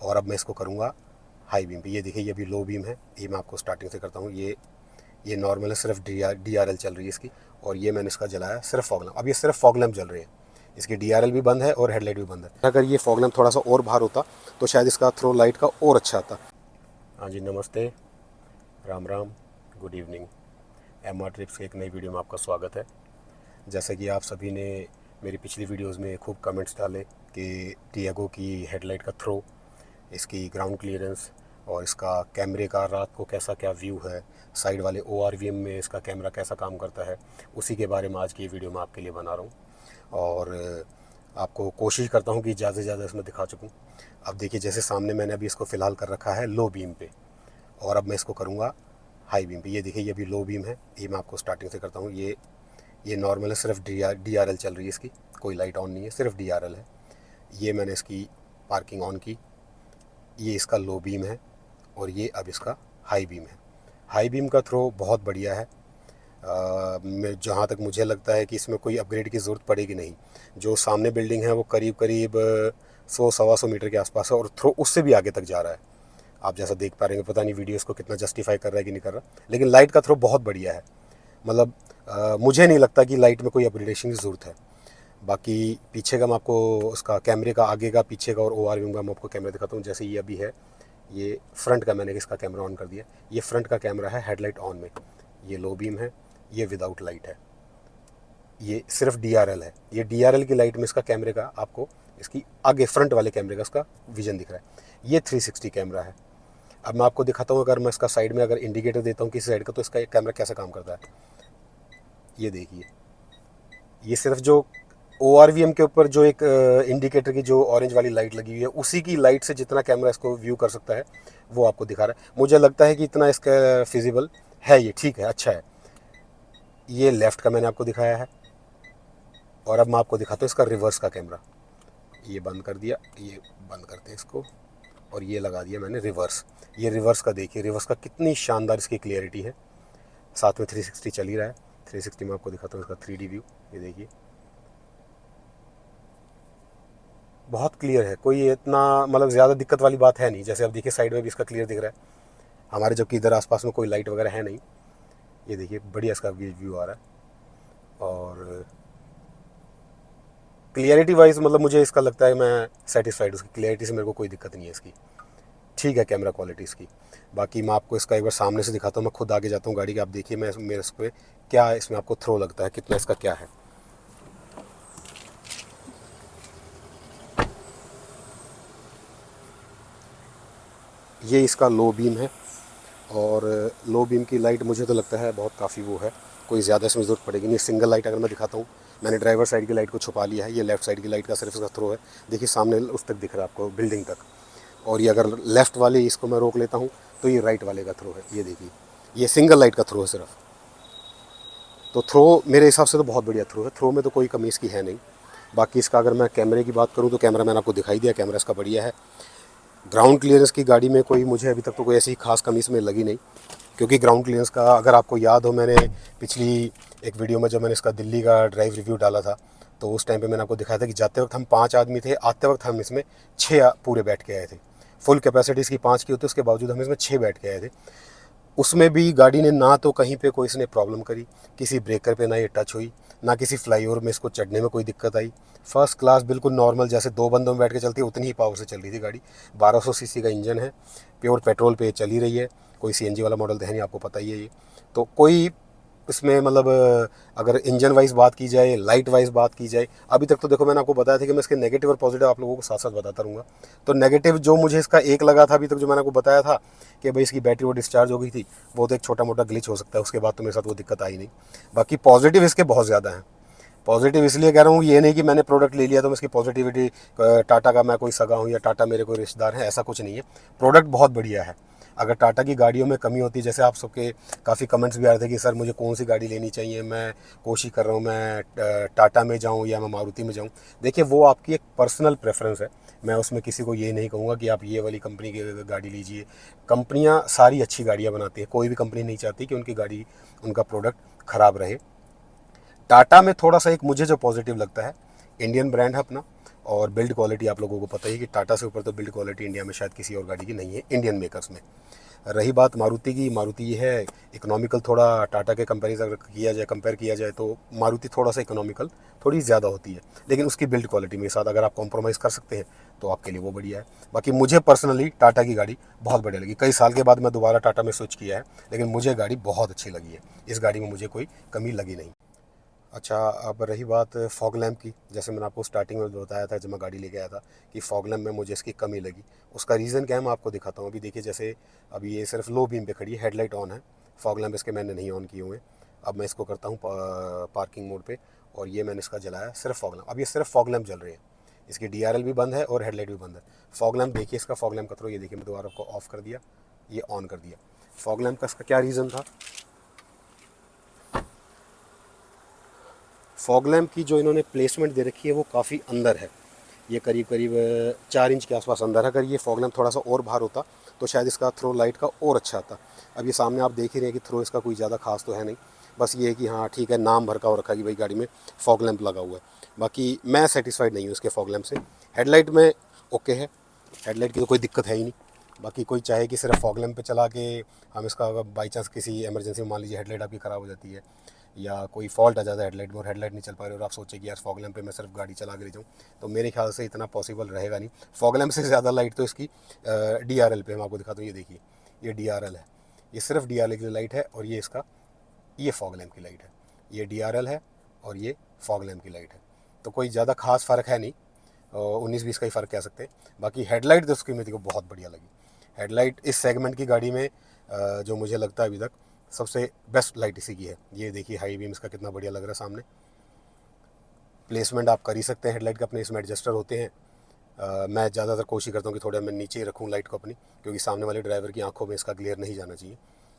और अब मैं इसको करूँगा हाई बीम पे। ये देखिए ये भी लो बीम है, ये मैं आपको स्टार्टिंग से करता हूँ। ये नॉर्मल है, सिर्फ डी आर एल चल रही है इसकी। और ये मैंने इसका जलाया सिर्फ फॉग लैम्प। अब ये सिर्फ फॉग लैम्प जल रही है, इसकी डी आर एल भी बंद है और हेडलाइट भी बंद है। अगर ये फॉग लैम्प थोड़ा सा और बाहर होता तो शायद इसका थ्रो लाइट का और अच्छा आता। हाँ जी, नमस्ते, Ram Ram, good evening. M R Trips के एक नई वीडियो में आपका स्वागत है। जैसा कि आप सभी ने मेरी पिछली वीडियोस में खूब कमेंट्स डाले कि टियागो की हेडलाइट का थ्रो, इसकी ग्राउंड क्लियरेंस और इसका कैमरे का रात को कैसा क्या व्यू है, साइड वाले ORVM में इसका कैमरा कैसा काम करता है, उसी के बारे में आज की वीडियो मैं आपके लिए बना रहा हूँ। और आपको कोशिश करता हूँ कि ज़्यादा से ज़्यादा इसमें दिखा चुकूँ। अब देखिए जैसे सामने मैंने अभी इसको फ़िलहाल कर रखा है लो बीम पे, और अब मैं इसको करूँगा हाई बीम पे। ये देखिए ये भी लो बीम है, ये मैं आपको स्टार्टिंग से करता हूँ। ये नॉर्मल है, सिर्फ डी आर एल चल रही है इसकी, कोई लाइट ऑन नहीं है, सिर्फ DRL है। ये मैंने इसकी पार्किंग ऑन की, ये इसका लो बीम है और ये अब इसका हाई बीम है। हाई बीम का थ्रो बहुत बढ़िया है। जहाँ तक मुझे लगता है कि इसमें कोई अपग्रेड की ज़रूरत पड़ेगी नहीं। जो सामने बिल्डिंग है वो करीब करीब 100-125 मीटर के आसपास है और थ्रो उससे भी आगे तक जा रहा है। आप जैसा देख पा रहे हैं, पता नहीं वीडियो इसको कितना जस्टिफाई कर रहा है कि नहीं कर रहा, लेकिन लाइट का थ्रो बहुत बढ़िया है। मतलब मुझे नहीं लगता कि लाइट में कोई अपग्रेडेशन की ज़रूरत है। बाकी पीछे का मैं आपको उसका कैमरे का आगे का पीछे का और ORVM का मैं आपको कैमरा दिखाता हूँ। जैसे ये अभी है, ये फ्रंट का मैंने इसका कैमरा ऑन कर दिया। ये फ्रंट का कैमरा है हेडलाइट ऑन में, ये लो बीम है, ये विदाउट लाइट है, ये सिर्फ DRL है। ये DRL की लाइट में इसका कैमरे का आपको इसकी आगे फ्रंट वाले कैमरे का इसका विजन दिख रहा है। ये 360 कैमरा है। अब मैं आपको दिखाता हूँ, अगर मैं इसका साइड में अगर इंडिकेटर देता हूँ किसी साइड का तो इसका एक कैमरा कैसे काम करता है। ये देखिए, ये सिर्फ जो ORVM के ऊपर जो एक इंडिकेटर की जो ऑरेंज वाली लाइट लगी हुई है, उसी की लाइट से जितना कैमरा इसको व्यू कर सकता है वो आपको दिखा रहा है। मुझे लगता है कि इतना इसका फिजिबल है, ये ठीक है, अच्छा है। ये लेफ़्ट का मैंने आपको दिखाया है और अब मैं आपको दिखाता हूँ इसका रिवर्स का कैमरा। ये बंद कर दिया, ये बंद करते हैं इसको, और ये लगा दिया मैंने रिवर्स। ये रिवर्स का देखिए, रिवर्स का कितनी शानदार इसकी क्लियरिटी है। साथ में 360 चल ही रहा है। 360 में आपको दिखाता हूँ इसका 3D व्यू। ये देखिए बहुत क्लियर है, कोई इतना मतलब ज़्यादा दिक्कत वाली बात है नहीं। जैसे अब देखिए साइड में भी इसका क्लियर दिख रहा है हमारे, जबकि इधर आसपास में कोई लाइट वगैरह है नहीं। ये देखिए बढ़िया इसका व्यू आ रहा है। और क्लियरिटी वाइज मतलब मुझे इसका लगता है मैं सेटिस्फाइड, उसकी क्लियरिटी से मेरे को कोई दिक्कत नहीं है इसकी, ठीक है कैमरा क्वालिटी इसकी। बाकी मैं आपको इसका एक बार सामने से दिखाता हूँ, मैं खुद आगे जाता हूँ गाड़ी के, आप देखिए मैं मेरे इस पर क्या इसमें आपको थ्रो लगता है, कितना इसका क्या है। ये इसका लो बीम है और लो बीम की लाइट मुझे तो लगता है बहुत काफ़ी वो है, कोई ज़्यादा इसमें ज़रूरत पड़ेगी नहीं। सिंगल लाइट अगर मैं दिखाता हूँ, मैंने ड्राइवर साइड की लाइट को छुपा लिया है, ये लेफ़्ट साइड की लाइट का सिर्फ इसका थ्रो है। देखिए सामने उस तक दिख रहा है आपको, बिल्डिंग तक। और ये अगर लेफ़्ट वाले इसको मैं रोक लेता हूँ तो ये राइट वाले का थ्रो है। ये देखिए ये सिंगल लाइट का थ्रो है सिर्फ। तो थ्रो मेरे हिसाब से तो बहुत बढ़िया थ्रो है, थ्रो में तो कोई कमी इसकी है नहीं। बाकी इसका अगर मैं कैमरे की बात करूँ तो कैमरा मैंने आपको दिखाई दिया, कैमरा इसका बढ़िया है। ग्राउंड क्लियरेंस की गाड़ी में कोई मुझे अभी तक तो कोई ऐसी खास कमी इसमें लगी नहीं, क्योंकि ग्राउंड क्लियरेंस का अगर आपको याद हो, मैंने पिछली एक वीडियो में जब मैंने इसका दिल्ली का ड्राइव रिव्यू डाला था तो उस टाइम पे मैंने आपको दिखाया था कि जाते वक्त हम 5 आदमी थे, आते वक्त हम इसमें 6 पूरे बैठ के आए थे। फुल कैपेसिटी इसकी 5 की होती है, उसके बावजूद हम इसमें 6 बैठ के आए थे। उसमें भी गाड़ी ने ना तो कहीं पे कोई इसने प्रॉब्लम करी, किसी ब्रेकर पे ना ये टच हुई, ना किसी फ्लाईओवर में इसको चढ़ने में कोई दिक्कत आई। फर्स्ट क्लास बिल्कुल नॉर्मल, जैसे 2 बंदों में बैठ के चलती है उतनी ही पावर से चल रही थी गाड़ी। 1200 सीसी का इंजन है, प्योर पेट्रोल पे चल ही रही है, कोई CNG वाला मॉडल तो है नहीं, आपको पता ही है ये। तो कोई इसमें मतलब अगर इंजन वाइज बात की जाए, लाइट वाइज बात की जाए, अभी तक तो देखो मैंने आपको बताया था कि मैं इसके नेगेटिव और पॉजिटिव आप लोगों को साथ साथ बताता रहूँगा। तो नेगेटिव जो मुझे इसका एक लगा था अभी तक, जो मैंने आपको बताया था कि भाई इसकी बैटरी वो डिस्चार्ज हो गई थी, वो तो एक छोटा मोटा ग्लिच हो सकता है, उसके बाद तो मेरे साथ वो दिक्कत आई नहीं। बाकी पॉजिटिव इसके बहुत ज़्यादा हैं। पॉजिटिव इसलिए कह रहा हूँ, ये नहीं कि मैंने प्रोडक्ट ले लिया तो मैं इसकी पॉजिटिविटी टाटा का मैं कोई सगा हूँ या टाटा मेरे कोई रिश्तेदार हैं, ऐसा कुछ नहीं है। प्रोडक्ट बहुत बढ़िया है। अगर टाटा की गाड़ियों में कमी होती, जैसे आप सबके काफ़ी कमेंट्स भी आ रहे थे कि सर मुझे कौन सी गाड़ी लेनी चाहिए, मैं कोशिश कर रहा हूँ मैं टाटा में जाऊँ या मैं मारुति में जाऊँ। देखिए वो आपकी एक पर्सनल प्रेफरेंस है, मैं उसमें किसी को ये नहीं कहूँगा कि आप ये वाली कंपनी की गाड़ी लीजिए। कंपनियाँ सारी अच्छी गाड़ियाँ बनाती हैं, कोई भी कंपनी नहीं चाहती कि उनकी गाड़ी, उनका प्रोडक्ट ख़राब रहे। टाटा में थोड़ा सा एक मुझे जो पॉजिटिव लगता है, इंडियन ब्रांड है अपना, और बिल्ड क्वालिटी आप लोगों को पता ही कि टाटा से ऊपर तो बिल्ड क्वालिटी इंडिया में शायद किसी और गाड़ी की नहीं है इंडियन मेकर्स में। रही बात मारुति की, मारुति ये है इकोनॉमिकल थोड़ा, टाटा के कंपेरिजन अगर किया जाए, कंपेयर किया जाए तो मारुति थोड़ा सा इकोनॉमिकल थोड़ी ज़्यादा होती है, लेकिन उसकी बिल्ड क्वालिटी के साथ अगर आप कॉम्प्रोमाइज़ कर सकते हैं तो आपके लिए वो बढ़िया है। बाकी मुझे पर्सनली टाटा की गाड़ी बहुत बढ़िया लगी। कई साल के बाद मैं दोबारा टाटा में स्विच किया है, लेकिन मुझे गाड़ी बहुत अच्छी लगी है। इस गाड़ी में मुझे कोई कमी लगी नहीं। अच्छा, अब रही बात फॉग लैम्प की, जैसे मैंने आपको स्टार्टिंग में बताया था जब मैं गाड़ी लेके आया था कि फॉग लैम्प में मुझे इसकी कमी लगी। उसका रीज़न क्या है मैं आपको दिखाता हूँ। अभी देखिए, जैसे अभी ये सिर्फ लो बीम पे खड़ी है, हेडलाइट ऑन है, फॉग लैम्प इसके मैंने नहीं ऑन किए हुए हैं। अब मैं इसको करता हूँ पार्किंग मोड पे, और ये मैंने इसका जलाया सिर्फ फॉग लैम्प। अब ये सिर्फ फॉग लैम्प जल रही है, इसकी DRL भी बंद है और हेडलाइट भी बंद है। फॉग लैम्प देखिए, इसका फॉग लैम्प का थ्रो ये देखिए, मैं दोबारा आपको ऑफ कर दिया, ये ऑन कर दिया। फॉग लैम्प का इसका क्या रीज़न था? फॉग लैम्प की जो इन्होंने प्लेसमेंट दे रखी है वो काफ़ी अंदर है, ये करीब करीब 4 इंच के आसपास अंदर है। अगर ये फॉग लैम्प थोड़ा सा और बाहर होता तो शायद इसका थ्रो लाइट का और अच्छा आता। अब ये सामने आप देख ही रहे हैं कि थ्रो इसका कोई ज़्यादा खास तो है नहीं, बस ये है कि हाँ ठीक है, नाम भर का हो रखा कि भाई गाड़ी में फॉग लैम्प लगा हुआ है। बाकी मैं सेटिस्फाइड नहीं हूँ इसके फॉग लैम्प से। हेडलाइट में ओके है, हेडलाइट की तो कोई दिक्कत है ही नहीं। बाकी कोई चाहे कि सिर्फ फॉग लैम्प पे चला के हम इसका, अगर बाई चांस किसी इमरजेंसी में मान लीजिए हेडलाइट आपकी ख़राब हो जाती है या कोई फॉल्ट आ जाता है हेडलाइट में और हेडलाइट नहीं चल पा रही और आप सोचे कि यार फॉग लैम्प पे मैं सिर्फ गाड़ी चला के ले जाऊँ, तो मेरे ख्याल से इतना पॉसिबल रहेगा नहीं। फॉग लैम्प से ज़्यादा लाइट तो इसकी DRL पे, मैं आपको दिखाता हूँ, ये देखिए, ये DRL है, ये सिर्फ DRL की लाइट है, और ये इसका, ये फॉग लैम्प की लाइट है। ये DRL है और ये फॉग लैम्प की लाइट है, तो कोई ज़्यादा खास फ़र्क है नहीं, 19-20 का ही फ़र्क कह सकते हैं। बाकी हेडलाइट तो उसकी मेरे को बहुत बढ़िया लगी। हेडलाइट इस सेगमेंट की गाड़ी में जो मुझे लगता है अभी तक सबसे बेस्ट लाइट इसी की है। ये देखिए हाई बीम इसका कितना बढ़िया लग रहा है सामने। प्लेसमेंट आप कर ही सकते हैं हेडलाइट का, अपने इसमें एडजस्टर होते हैं। मैं ज़्यादातर कोशिश करता हूँ कि थोड़ा मैं नीचे ही रखूँ लाइट को अपनी, क्योंकि सामने वाले ड्राइवर की आंखों में इसका ग्लेयर नहीं जाना चाहिए,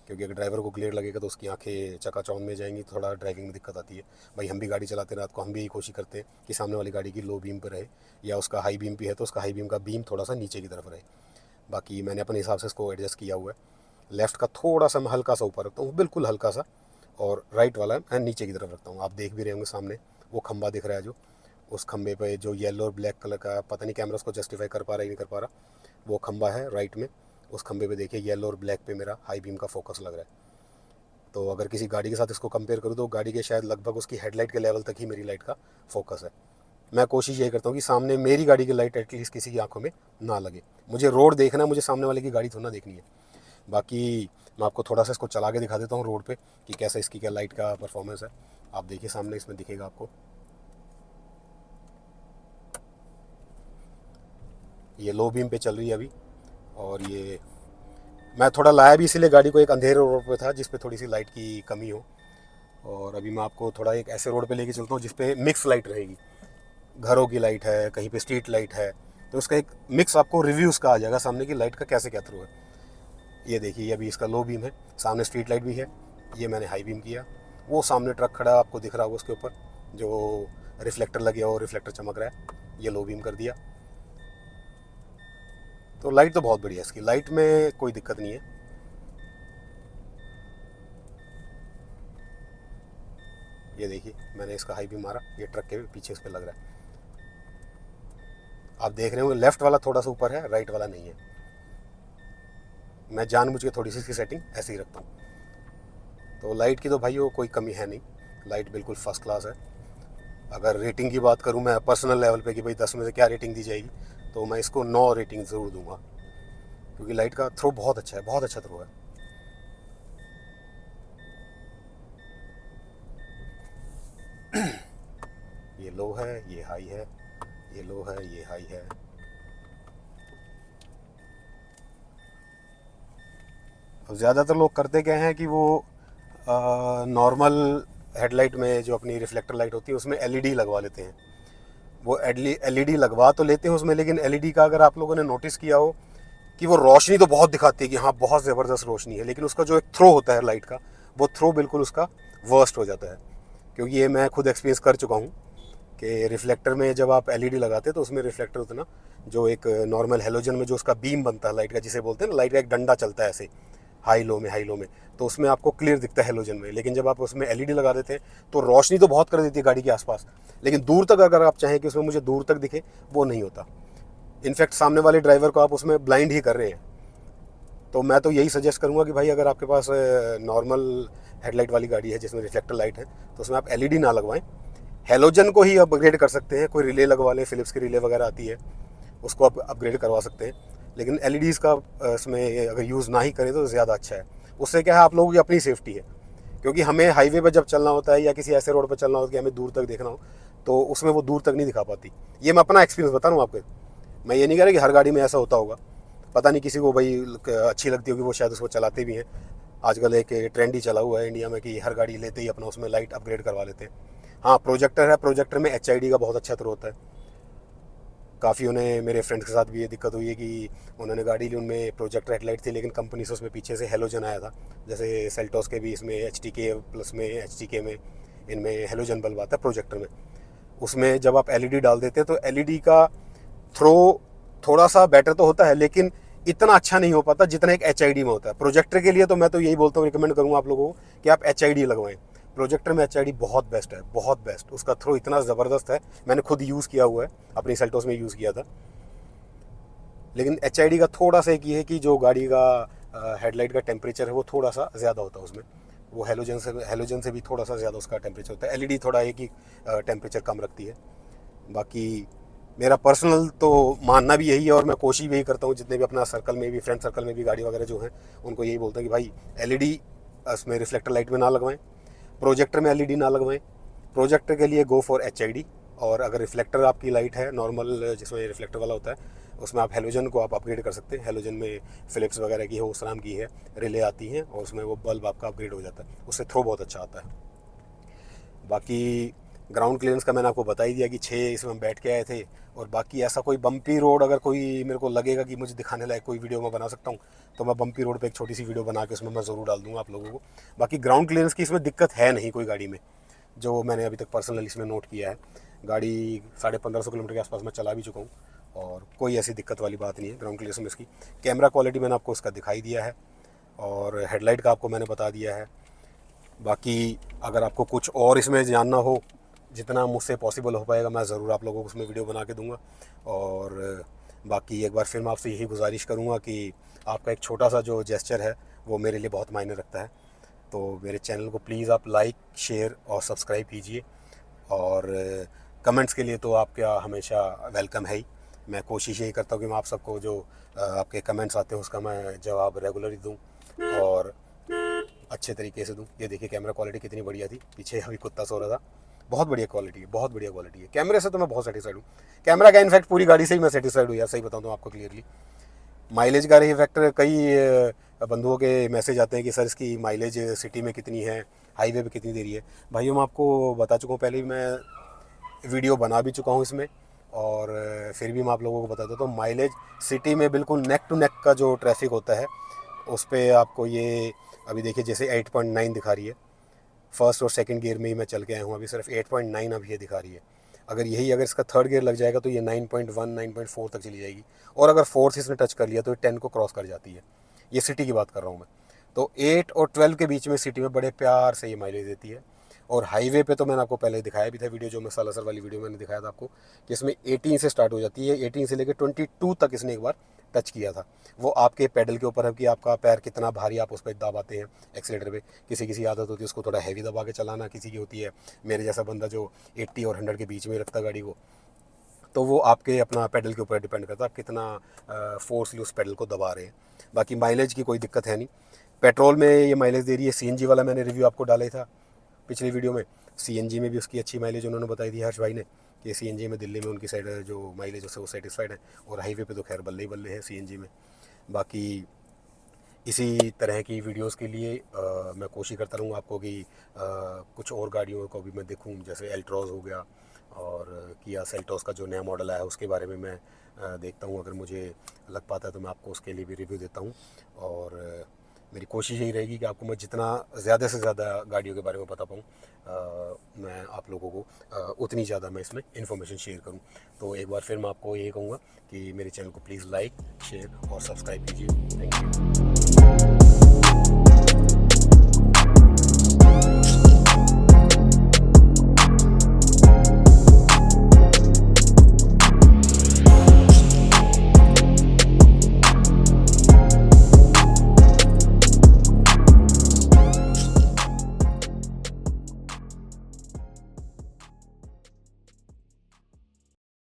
क्योंकि अगर ड्राइवर को ग्लेयर लगेगा तो उसकी आंखें चकाचौंध में जाएंगी, थोड़ा ड्राइविंग में दिक्कत आती है। भाई हम भी गाड़ी चलाते रात को, हम भी यही कोशिश करते हैं कि सामने वाली गाड़ी की लो बीम पर रहे, या उसका हाई बीम भी है तो उसका हाई बीम का बीम थोड़ा सा नीचे की तरफ रहे। बाकी मैंने अपने हिसाब से इसको एडजस्ट किया हुआ है। लेफ़्ट का थोड़ा सा मैं हल्का सा ऊपर रखता हूँ, बिल्कुल हल्का सा, और राइट वाला मैं नीचे की तरफ रखता हूँ। आप देख भी रहे होंगे सामने वो खंबा दिख रहा है, जो उस खंबे पे जो येलो और ब्लैक कलर का, पता नहीं कैमरा उसको जस्टिफाई कर पा रहा है नहीं कर पा रहा, वो खंबा है राइट में। उस खंबे पे देखिए येलो और ब्लैक पे मेरा हाई बीम का फोकस लग रहा है। तो अगर किसी गाड़ी के साथ इसको कंपेयर करूँ तो गाड़ी के शायद लगभग उसकी हेडलाइट के लेवल तक ही मेरी लाइट का फोकस है। मैं कोशिश यही करता हूँ कि सामने मेरी गाड़ी की लाइट एटलीस्ट किसी की आंखों में ना लगे। मुझे रोड देखना है, मुझे सामने वाले की गाड़ी थोड़ा ना देखनी है। बाकी मैं आपको थोड़ा सा इसको चला के दिखा देता हूँ रोड पे कि कैसा इसकी क्या लाइट का परफॉर्मेंस है। आप देखिए सामने इसमें दिखेगा आपको, ये लो बीम पे चल रही है अभी। और ये मैं थोड़ा लाया भी इसीलिए गाड़ी को एक अंधेरे रोड पे था जिस पे थोड़ी सी लाइट की कमी हो। और अभी मैं आपको थोड़ा एक ऐसे रोड पे लेके चलता हूँ जिस पे मिक्स लाइट रहेगी, घरों की लाइट है, कहीं पे स्ट्रीट लाइट है, तो उसका एक मिक्स आपको रिव्यू उसका आ जाएगा सामने की लाइट का कैसे क्या थ्रू है। ये देखिए, ये अभी इसका लो बीम है, सामने स्ट्रीट लाइट भी है, ये मैंने हाई बीम किया। वो सामने ट्रक खड़ा है, आपको दिख रहा होगा उसके ऊपर जो रिफ्लेक्टर लगे हो, रिफ्लेक्टर चमक रहा है, ये लो बीम कर दिया। तो लाइट तो बहुत बढ़िया है इसकी, लाइट में कोई दिक्कत नहीं है। ये देखिए मैंने इसका हाई बीम मारा, ये ट्रक के पीछे इस पर लग रहा है। आप देख रहे होंगे लेफ्ट वाला थोड़ा सा ऊपर है, राइट वाला नहीं है। मैं जानबूझ के थोड़ी सी इसकी सेटिंग ऐसे ही रखता हूँ। तो लाइट की तो भाई कोई कमी है नहीं, लाइट बिल्कुल फर्स्ट क्लास है। अगर रेटिंग की बात करूँ मैं पर्सनल लेवल पे कि भाई 10 में से क्या रेटिंग दी जाएगी, तो मैं इसको 9 रेटिंग ज़रूर दूंगा, क्योंकि लाइट का थ्रो बहुत अच्छा है, बहुत अच्छा थ्रो है। ये लो है, ये हाई है, ये लो है, ये हाई है। अब ज़्यादातर लोग करते क्या हैं कि वो नॉर्मल हेडलाइट में जो अपनी रिफ्लेक्टर लाइट होती है उसमें एलईडी लगवा लेते हैं। वो एलईडी लगवा तो लेते हैं उसमें, लेकिन एलईडी का अगर आप लोगों ने नोटिस किया हो कि वो रोशनी तो बहुत दिखाती है कि हाँ बहुत ज़बरदस्त रोशनी है, लेकिन उसका जो एक थ्रो होता है लाइट का, वो थ्रो बिल्कुल उसका वर्स्ट हो जाता है। क्योंकि ये मैं खुद एक्सपीरियंस कर चुका हूँ कि रिफ्लेक्टर में जब आप एलईडी लगाते हैं तो उसमें रिफ्लेक्टर उतना, जो एक नॉर्मल हेलोजन में जो उसका बीम बनता है लाइट का, जिसे बोलते हैं ना लाइट का एक डंडा चलता है ऐसे, हाई लो में, तो उसमें आपको क्लियर दिखता है हेलोजन में। लेकिन जब आप उसमें एलईडी लगा देते हैं तो रोशनी तो बहुत कर देती है गाड़ी के आसपास, लेकिन दूर तक अगर आप चाहें कि उसमें मुझे दूर तक दिखे, वो नहीं होता। इनफैक्ट सामने वाले ड्राइवर को आप उसमें ब्लाइंड ही कर रहे हैं। तो मैं तो यही सजेस्ट करूंगा कि भाई अगर आपके पास नॉर्मल हेडलाइट वाली गाड़ी है जिसमें रिफ्लेक्टर लाइट है, तो उसमें आप एलईडी ना लगवाएं, हेलोजन को ही अपग्रेड कर सकते हैं। कोई रिले लगवा लें, फिलिप्स की रिले वगैरह आती है, उसको आप अपग्रेड करवा सकते हैं। लेकिन एलईडीज़ का इसमें अगर यूज़ ना ही करें तो ज़्यादा अच्छा है। उससे क्या है, आप लोगों की अपनी सेफ्टी है। क्योंकि हमें हाईवे पर जब चलना होता है या किसी ऐसे रोड पर चलना होता है कि हमें दूर तक देखना हो, तो उसमें वो दूर तक नहीं दिखा पाती। ये मैं अपना एक्सपीरियंस बता रहा हूँ आपको। मैं ये नहीं कह रहा कि हर गाड़ी में ऐसा होता होगा, पता नहीं, किसी को भाई अच्छी लगती होगी, वो शायद उसको चलाते भी हैं। आजकल एक ट्रेंड ही चला हुआ है इंडिया में कि हर गाड़ी लेते ही अपना उसमें लाइट अपग्रेड करवा लेते हैं। हाँ, प्रोजेक्टर है, प्रोजेक्टर में एचआईडी का बहुत अच्छा थ्रो होता है। काफ़ी उन्हें, मेरे फ्रेंड्स के साथ भी ये दिक्कत हुई है कि उन्होंने गाड़ी ली, उनमें प्रोजेक्टर हेडलाइट थी, लेकिन कंपनी से उसमें पीछे से हेलोजन आया था। जैसे सेल्टोस के भी इसमें एचटीके प्लस में, एचटीके में, इनमें हेलोजन बल्ब आता है प्रोजेक्टर में। उसमें जब आप एलईडी डाल देते हैं तो एलईडी का थ्रो थोड़ा सा बेटर तो होता है, लेकिन इतना अच्छा नहीं हो पाता जितना एक एचआईडी में होता है। प्रोजेक्टर के लिए तो मैं तो यही बोलता हूँ, रिकमेंड करूँगा आप लोगों को कि आप एचआईडी लगवाएं। प्रोजेक्टर में एचआईडी बहुत बेस्ट है, बहुत बेस्ट। उसका थ्रो इतना ज़बरदस्त है, मैंने खुद यूज़ किया हुआ है, अपनी सेल्टोस में यूज़ किया था। लेकिन एचआईडी का थोड़ा सा एक ये है कि जो गाड़ी का हेडलाइट का टेम्परेचर है वो थोड़ा सा ज़्यादा होता है उसमें। वो हेलोजन से भी थोड़ा सा ज़्यादा उसका टेम्परेचर होता है। एलईडी थोड़ा एक ही टेम्परेचर कम रखती है। बाकी मेरा पर्सनल तो मानना भी यही है, और मैं कोशिश भी यही करता हूँ, जितने भी अपना सर्कल में भी, फ्रेंड सर्कल में भी गाड़ी वगैरह जो हैं, उनको यही बोलता हूँ कि भाई एलईडी उसमें रिफ्लेक्टर लाइट में ना लगवाएं, प्रोजेक्टर में एलईडी ना लगवाएं। प्रोजेक्टर के लिए गो फॉर एचआईडी, और अगर रिफ्लेक्टर आपकी लाइट है नॉर्मल जिसमें रिफ्लेक्टर वाला होता है, उसमें आप हेलोजन को आप अपग्रेड कर सकते हैं। हेलोजन में फिलिप्स वगैरह की है, उस नाम की है, रिले आती हैं, और उसमें वो बल्ब आपका अपग्रेड हो जाता है, उससे थ्रो बहुत अच्छा आता है। बाकी ग्राउंड क्लियरेंस का मैंने आपको बता ही दिया कि 6 इसमें हम बैठ के आए थे। और बाकी ऐसा कोई बम्पी रोड अगर कोई मेरे को लगेगा कि मुझे दिखाने लायक कोई वीडियो मैं बना सकता हूँ, तो मैं बम्पी रोड पे एक छोटी सी वीडियो बना के उसमें मैं ज़रूर डाल दूँगा आप लोगों को। बाकी ग्राउंड क्लियरेंस की इसमें दिक्कत है नहीं कोई गाड़ी में, जो मैंने अभी तक पर्सनली इसमें नोट किया है। गाड़ी 1550 किलोमीटर के आसपास मैं चला भी चुका हूँ, और कोई ऐसी दिक्कत वाली बात नहीं है ग्राउंड क्लियरेंस में इसकी। कैमरा क्वालिटी मैंने आपको उसका दिखाई दिया है, और हेडलाइट का आपको मैंने बता दिया है। बाकी अगर आपको कुछ और इसमें जानना हो, जितना मुझसे पॉसिबल हो पाएगा मैं ज़रूर आप लोगों को उसमें वीडियो बना के दूंगा। और बाकी एक बार फिर मैं आपसे यही गुजारिश करूंगा कि आपका एक छोटा सा जो जेस्चर है वो मेरे लिए बहुत मायने रखता है। तो मेरे चैनल को प्लीज़ आप लाइक, शेयर और सब्सक्राइब कीजिए। और कमेंट्स के लिए तो आपका हमेशा वेलकम है ही। मैं कोशिश यही करता हूँ कि मैं आप सबको जो आपके कमेंट्स आते हैं उसका मैं जवाब रेगुलरली दूँ, और अच्छे तरीके से दूँ। ये देखिए कैमरा क्वालिटी कितनी बढ़िया थी, पीछे अभी कुत्ता सो रहा था। बहुत बढ़िया क्वालिटी है, बहुत बढ़िया क्वालिटी है। कैमरे से तो मैं बहुत सेटिस्फाइड हूँ, कैमरा का इनफैक्ट पूरी गाड़ी से ही मैं सेटिस्फाइड हूँ यार, सही बताऊँ तो आपको क्लियरली। माइलेज का रही फैक्टर, कई बंधुओं के मैसेज आते हैं कि सर इसकी माइलेज सिटी में कितनी है, हाईवे पे कितनी देरी है। भाइयों मैं आपको बता चुका हूँ पहले ही, मैं वीडियो बना भी चुका हूँ इसमें, और फिर भी मैं आप लोगों को बता देता हूँ। माइलेज सिटी में बिल्कुल नेक टू नेक का जो ट्रैफिक होता है उस पर आपको ये, अभी देखिए जैसे 8.9 दिखा रही है, फर्स्ट और सेकंड गियर में ही मैं चल के आया हूँ, अभी सिर्फ 8.9 अभी ये दिखा रही है। अगर इसका थर्ड गियर लग जाएगा तो ये 9.1 9.4 तक चली जाएगी, और अगर फोर्थ इसने टच कर लिया तो ये 10 को क्रॉस कर जाती है। ये सिटी की बात कर रहा हूँ मैं। तो 8 और 12 के बीच में सिटी में बड़े प्यार से ये माइलेज देती है। और हाईवे पे तो मैंने आपको पहले दिखाया भी था वीडियो, जो मैं सालासर वाली वीडियो मैंने दिखाया था आपको, कि इसमें 18 से स्टार्ट हो जाती है, 18 से लेकर 22 तक इसने एक बार टच किया था। वो आपके पैडल के ऊपर है कि आपका पैर कितना भारी आप उस पर दबाते हैं एक्सीलेटर पे। किसी किसी आदत होती है उसको थोड़ा हैवी दबा के चलाना, किसी की होती है मेरे जैसा बंदा जो 80 और 100 के बीच में रखता गाड़ी को। तो वो आपके अपना पैडल के ऊपर डिपेंड करता है आप कितना फोर्सली उस पैडल को दबा रहे हैं। बाकी माइलेज की कोई दिक्कत है नहीं। पेट्रोल में ये माइलेज दे रही है। सीएनजी वाला मैंने रिव्यू आपको डाला ही था पिछली वीडियो में, सीएनजी में भी उसकी अच्छी माइलेज उन्होंने बताई थी हर्ष भाई ने, कि सीएनजी में दिल्ली में उनकी साइड जो माइलेज है वो सेटिस्फाइड है, और हाईवे पे तो खैर बल्ले ही बल्ले है सीएनजी में। बाकी इसी तरह की वीडियोस के लिए मैं कोशिश करता रहूँगा आपको कि कुछ और गाड़ियों को भी मैं देखूँ, जैसे एल्ट्रोज हो गया, और किया सेल्टोस का जो नया मॉडल आया है उसके बारे में मैं देखता हूँ। अगर मुझे लग पाता है तो मैं आपको उसके लिए भी रिव्यू देता हूँ। और मेरी कोशिश यही रहेगी कि आपको मैं जितना ज़्यादा से ज़्यादा गाड़ियों के बारे में बता पाऊँ, मैं आप लोगों को उतनी ज़्यादा मैं इसमें इन्फॉर्मेशन शेयर करूँ। तो एक बार फिर मैं आपको यही कहूँगा कि मेरे चैनल को प्लीज़ लाइक, शेयर और सब्सक्राइब कीजिए। Thank you.